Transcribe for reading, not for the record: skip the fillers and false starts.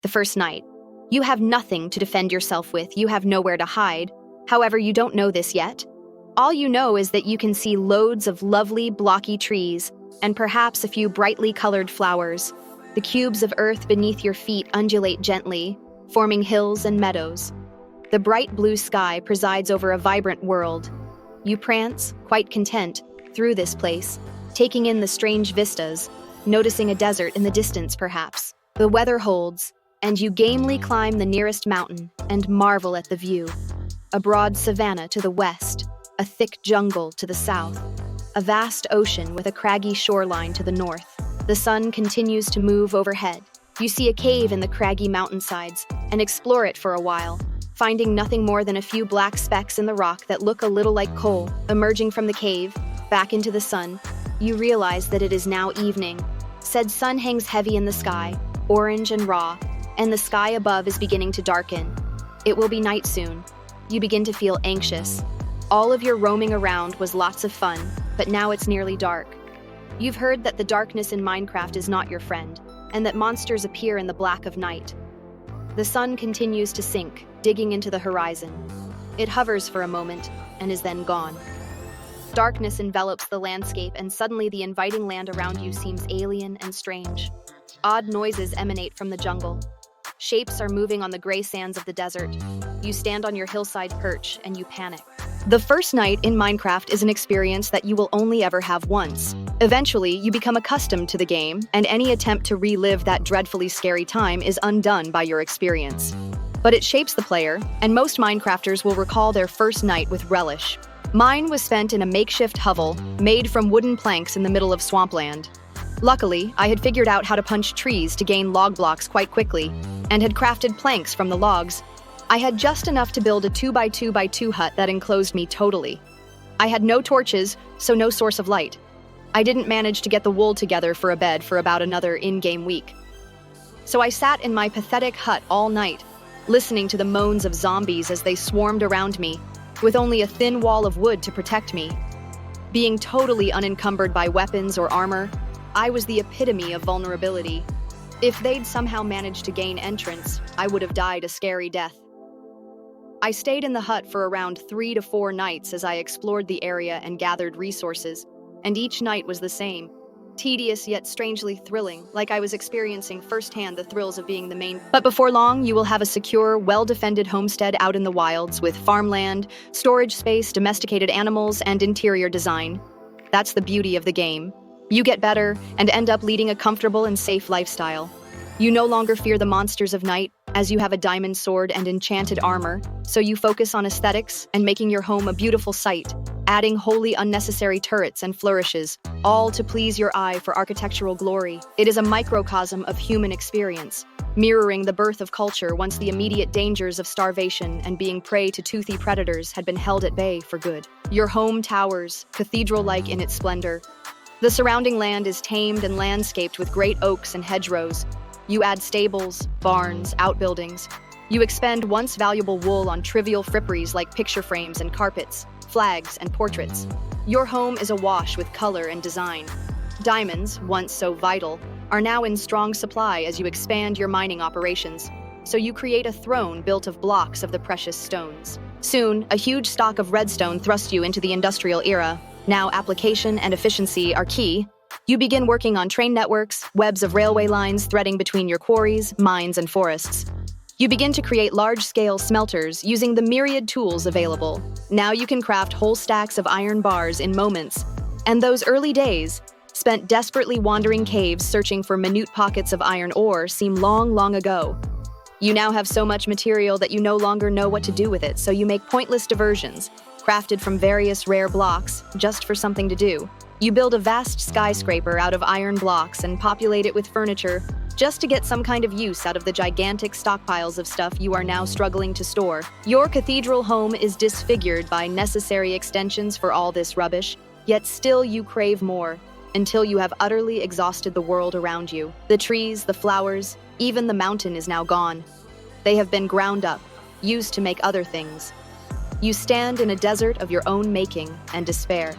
The first night. You have nothing to defend yourself with, you have nowhere to hide. However, you don't know this yet. All you know is that you can see loads of lovely, blocky trees, and perhaps a few brightly colored flowers. The cubes of earth beneath your feet undulate gently, forming hills and meadows. The bright blue sky presides over a vibrant world. You prance, quite content, through this place, taking in the strange vistas, noticing a desert in the distance perhaps. The weather holds, and you gamely climb the nearest mountain and marvel at the view. A broad savanna to the west, a thick jungle to the south, a vast ocean with a craggy shoreline to the north. The sun continues to move overhead. You see a cave in the craggy mountainsides and explore it for a while, finding nothing more than a few black specks in the rock that look a little like coal. Emerging from the cave, back into the sun, you realize that it is now evening. Said sun hangs heavy in the sky, orange and raw, and the sky above is beginning to darken. It will be night soon. You begin to feel anxious. All of your roaming around was lots of fun, but now it's nearly dark. You've heard that the darkness in Minecraft is not your friend, and that monsters appear in the black of night. The sun continues to sink, digging into the horizon. It hovers for a moment, and is then gone. Darkness envelops the landscape, and suddenly the inviting land around you seems alien and strange. Odd noises emanate from the jungle. Shapes are moving on the gray sands of the desert. You stand on your hillside perch, and you panic. The first night in Minecraft is an experience that you will only ever have once. Eventually, you become accustomed to the game, and any attempt to relive that dreadfully scary time is undone by your experience. But it shapes the player, and most Minecrafters will recall their first night with relish. Mine was spent in a makeshift hovel, made from wooden planks in the middle of swampland. Luckily, I had figured out how to punch trees to gain log blocks quite quickly, and had crafted planks from the logs. I had just enough to build a 2x2x2 hut that enclosed me totally. I had no torches, so no source of light. I didn't manage to get the wool together for a bed for about another in-game week. So I sat in my pathetic hut all night, listening to the moans of zombies as they swarmed around me, with only a thin wall of wood to protect me. Being totally unencumbered by weapons or armor, I was the epitome of vulnerability. If they'd somehow managed to gain entrance, I would have died a scary death. I stayed in the hut for around 3 to 4 nights as I explored the area and gathered resources, and each night was the same. Tedious yet strangely thrilling, like I was experiencing firsthand the thrills of being the main. But before long, you will have a secure, well-defended homestead out in the wilds with farmland, storage space, domesticated animals, and interior design. That's the beauty of the game. You get better and end up leading a comfortable and safe lifestyle. You no longer fear the monsters of night, as you have a diamond sword and enchanted armor, so you focus on aesthetics and making your home a beautiful sight, adding wholly unnecessary turrets and flourishes, all to please your eye for architectural glory. It is a microcosm of human experience, mirroring the birth of culture once the immediate dangers of starvation and being prey to toothy predators had been held at bay for good. Your home towers, cathedral-like in its splendor. The surrounding land is tamed and landscaped with great oaks and hedgerows. You add stables, barns, outbuildings. You expend once valuable wool on trivial fripperies like picture frames and carpets, flags and portraits. Your home is awash with color and design. Diamonds, once so vital, are now in strong supply as you expand your mining operations. So you create a throne built of blocks of the precious stones. Soon, a huge stock of redstone thrusts you into the industrial era. Now application and efficiency are key. You begin working on train networks, webs of railway lines threading between your quarries, mines, and forests. You begin to create large-scale smelters using the myriad tools available. Now you can craft whole stacks of iron bars in moments. And those early days, spent desperately wandering caves searching for minute pockets of iron ore, seem long, long ago. You now have so much material that you no longer know what to do with it, so you make pointless diversions, crafted from various rare blocks, just for something to do. You build a vast skyscraper out of iron blocks and populate it with furniture, just to get some kind of use out of the gigantic stockpiles of stuff you are now struggling to store. Your cathedral home is disfigured by necessary extensions for all this rubbish, yet still you crave more, until you have utterly exhausted the world around you. The trees, the flowers, even the mountain is now gone. They have been ground up, used to make other things. You stand in a desert of your own making and despair.